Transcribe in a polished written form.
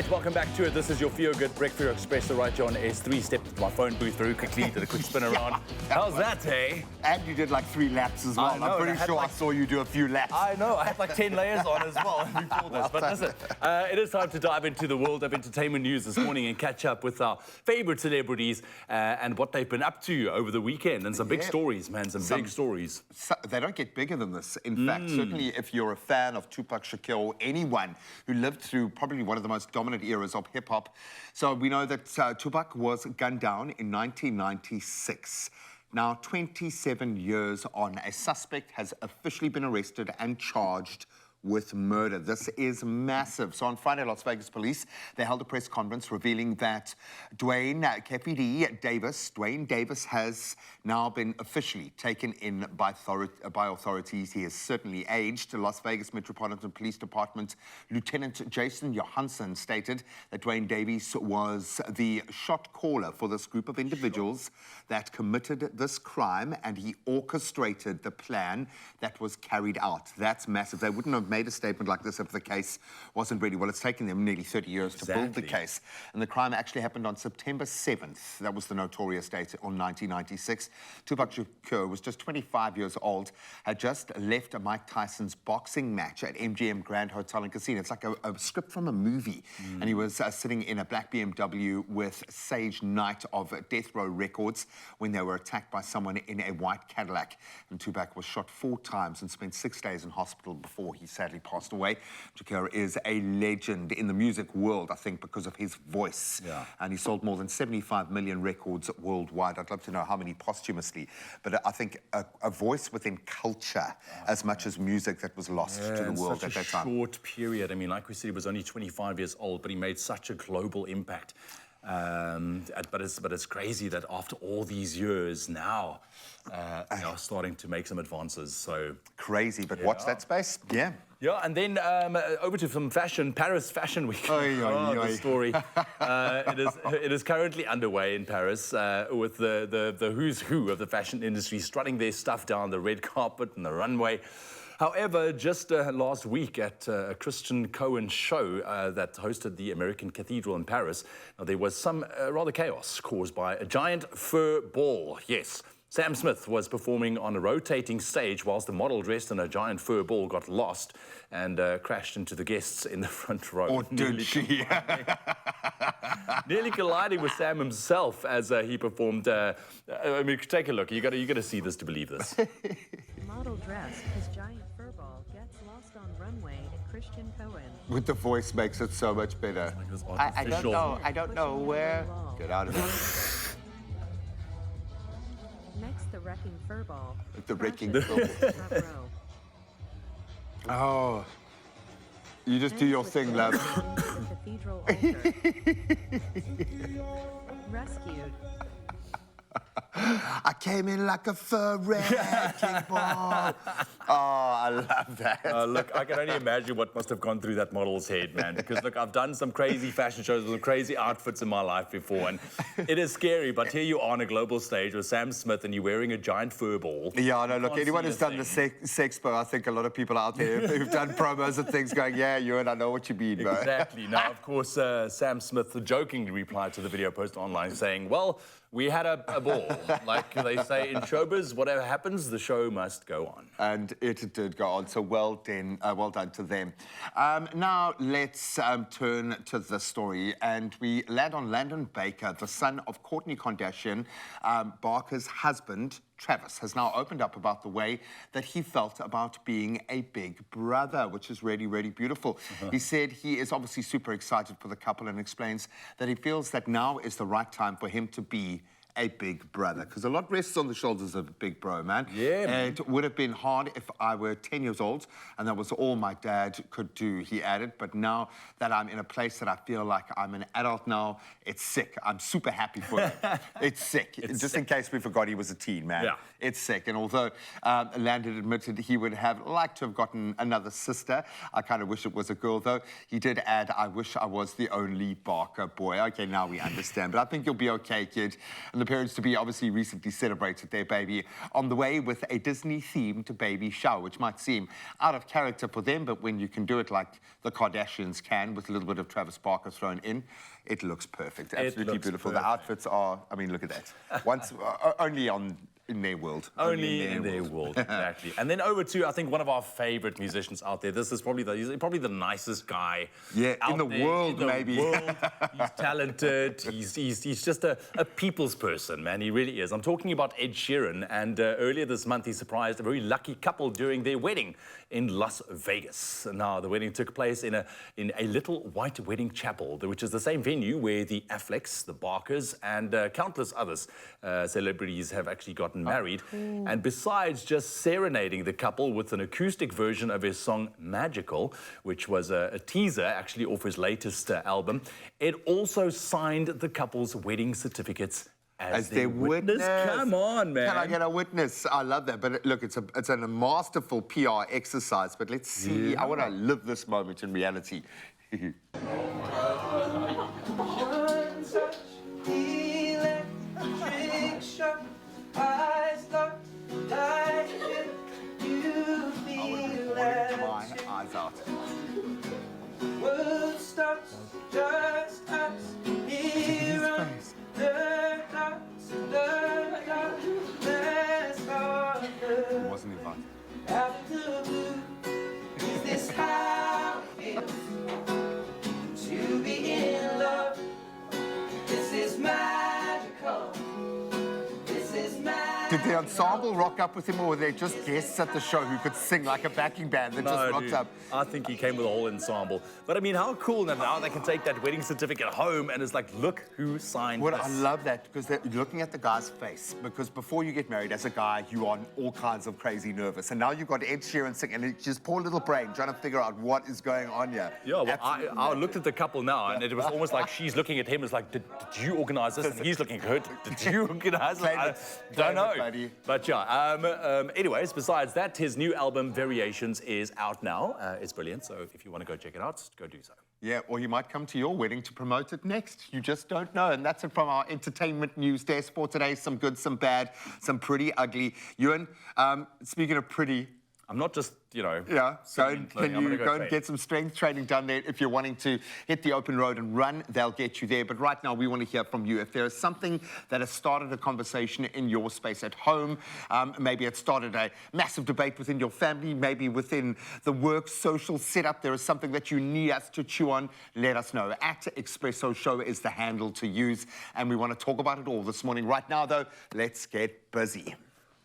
right, welcome back to it. This is your Feel Good Breakfast Expresso right here on S3. Stepped into my phone booth very quickly, did a quick spin around. How's that, hey? And you did like 3 laps as well. I'm pretty sure I saw you do a few laps. I know, I had like 10 layers on as well before this. But listen, it is time to dive into the world of entertainment news this morning and catch up with our favorite celebrities and what they've been up to over the weekend. And some big stories, man, some big stories. They don't get bigger than this. In fact, certainly if you're a fan of Tupac Shakur or anyone who lived through probably one of the most dominant eras of hip-hop. So we know that Tupac was gunned down in 1996. Now, 27 years on, a suspect has officially been arrested and charged with murder. This is massive. So on Friday, Las Vegas police, they held a press conference revealing that Dwayne Davis has now been officially taken in by authorities. He has certainly aged. The Las Vegas Metropolitan Police Department Lieutenant Jason Johansson stated that Dwayne Davis was the shot caller for this group of individuals that committed this crime, and he orchestrated the plan that was carried out. That's massive. They wouldn't have made a statement like this if the case wasn't ready. Well, it's taken them nearly 30 years to build the case. And the crime actually happened on September 7th. That was the notorious date on 1996. Tupac Shakur was just 25 years old, had just left Mike Tyson's boxing match at MGM Grand Hotel and Casino. It's like a script from a movie. And he was sitting in a black BMW with Sage Knight of Death Row Records when they were attacked by someone in a white Cadillac. And Tupac was shot 4 times and spent 6 days in hospital before he sadly passed away. Shakur is a legend in the music world, I think, because of his voice. And he sold more than 75 million records worldwide. I'd love to know how many posthumously, but I think a voice within culture as much as music that was lost to the world at that time. Short period. I mean, like we said, he was only 25 years old, but he made such a global impact. But it's crazy that after all these years now, starting to make some advances. So crazy, but watch that space. Yeah, and then over to some fashion, Paris Fashion Week. The story. It is currently underway in Paris with the who's who of the fashion industry strutting their stuff down the red carpet and the runway. However, just last week at a Christian Cohen show that hosted the American Cathedral in Paris, there was some rather chaos caused by a giant fur ball. Yes, Sam Smith was performing on a rotating stage whilst the model dressed in a giant fur ball got lost and crashed into the guests in the front row. Or did she? Nearly colliding with Sam himself as he performed. I mean, take a look. You got to see this to believe this. Model dressed as giant furball gets lost on runway at Christian Cohen. With the voice makes it so much better. I don't know where. Get out of here. Next, the wrecking furball. The wrecking furball. Oh. You just do your thing, love. Cathedral altar. Rescued. I came in like a fur wrecking ball. Oh, I love that. Look, I can only imagine what must have gone through that model's head, man. Because, look, I've done some crazy fashion shows with crazy outfits in my life before, and it is scary, but here you are on a global stage with Sam Smith, and you're wearing a giant fur ball. Yeah, no, look, anyone who's done the Sexpo, I think a lot of people out there who've done promos and things going, yeah, Ewan, I know what you mean, bro. Exactly. Now, of course, Sam Smith jokingly replied to the video post online saying, well, we had a ball. Like they say in showbiz, whatever happens, the show must go on. And it did go on, so well done to them. Now, let's turn to the story, and we land on Landon Baker, the son of Kourtney Kardashian. Barker's husband, Travis, has now opened up about the way that he felt about being a big brother, which is really, really beautiful. He said he is obviously super excited for the couple and explains that he feels that now is the right time for him to be a big brother, because a lot rests on the shoulders of a big bro, man. Yeah, man. It would have been hard if I were 10 years old and that was all my dad could do, he added. But now that I'm in a place that I feel like I'm an adult now, it's sick. I'm super happy for him. It's sick. In case we forgot he was a teen, man. Yeah. It's sick. And although Landon admitted he would have liked to have gotten another sister, I kind of wish it was a girl, though. He did add, I wish I was the only Barker boy. Okay, now we understand. But I think you'll be okay, kid. And and the parents-to-be obviously recently celebrated their baby on the way with a Disney-themed baby shower, which might seem out of character for them, but when you can do it like the Kardashians can, with a little bit of Travis Barker thrown in, it looks perfect. Absolutely beautiful. Perfect. The outfits are, I mean, look at that. Once, only in their world. Only in their world, exactly. And then over to, I think, one of our favorite musicians out there. This is probably the nicest guy in the world, maybe. He's talented. He's just a people's person, man. He really is. I'm talking about Ed Sheeran. And earlier this month, he surprised a very lucky couple during their wedding in Las Vegas. Now, the wedding took place in a little white wedding chapel, which is the same venue where the Afflecks, the Barkers, and countless others celebrities have actually gotten married. And besides just serenading the couple with an acoustic version of his song Magical, which was a teaser actually off his latest album, it also signed the couple's wedding certificates as their witness. Come on, man. Can I get a witness? I love that. But look, it's a masterful PR exercise. But let's see. I want to live this moment in reality. Out. World stops just us here on the dots, the darkness of the Wasn't invited. out of the blue. Is this how it feels to be in love? This is magical. This is magical. Did the ensemble rock up with him, or were they just guests at the show who could sing like a backing band that just rocked up? I think he came with a whole ensemble. But I mean, how cool that now they can take that wedding certificate home and it's like, look who signed this. I love that, because they're looking at the guy's face. Because before you get married, as a guy, you are all kinds of crazy nervous. And now you've got Ed Sheeran singing, and it's just poor little brain trying to figure out what is going on here. Yeah, well, I looked at the couple now, and it was almost like she's looking at him as like, did you organize this? And he's looking at her, did you organize it? I don't know. Buddy. But yeah, anyways, besides that, his new album, Variations, is out now. It's brilliant, so if you want to go check it out, go do so. Yeah, or he might come to your wedding to promote it next. You just don't know. And that's it from our entertainment news desk for today. Some good, some bad, some pretty ugly. Ewan, speaking of pretty... I'm not just, you know... Yeah, can you go and get some strength training done there? If you're wanting to hit the open road and run, they'll get you there. But right now, we want to hear from you. If there is something that has started a conversation in your space at home, maybe it started a massive debate within your family, maybe within the work social setup, there is something that you need us to chew on, let us know. At Expresso Show is the handle to use, and we want to talk about it all this morning. Right now, though, let's get busy.